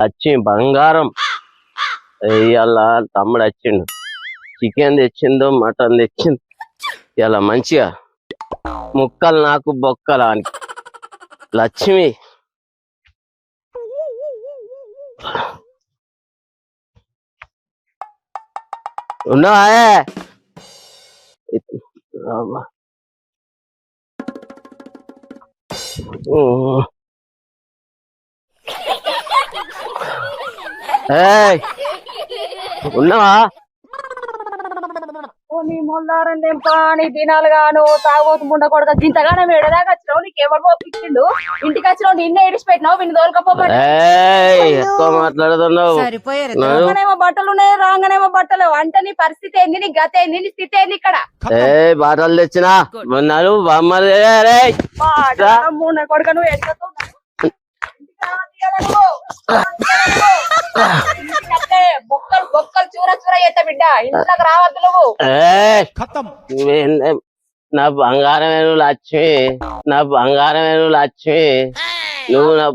వచ్చి బంగారం ఇవాళ తమ్ముడు వచ్చిండు. చికెన్ తెచ్చిందో మటన్ తెచ్చింది. ఇలా మంచిగా ముక్కలు నాకు బొక్కలు అని. లక్ష్మి ఉన్నావా? ఉన్నావా? నీ మొల్లారం పాని దినాలు గాను తాగోతు ముండ కొడక గింతగానే వేడదాకా వచ్చినావు. నీకెవరు పంపించిండు? ఇంటికి వచ్చినావు, నిన్నే ఇడిచి పెట్టినావు. వీళ్ళు తోలుకపోతే ఎక్కువ మాట్లాడుతున్నావు. రాగానేమో బట్టలు ఉన్నాయి, రాగానేమో బట్టలు. అంటే నీ పరిస్థితి ఏంది? నీ గత ఏంది? నీ స్థితి ఏంది? ఇక్కడ బాటలు తెచ్చినా మొన్నాడు ముండ కొడక నువ్వు ఎక్కతో బొక్కలు బొక్కలు చూర చూర చేస్తా బిడ్డ. ఇంట్లోకి రావద్దు నువ్వు. నా బంగారమేను లక్ష్మి, నా బంగారమేను లక్ష్మి. నువ్వు నా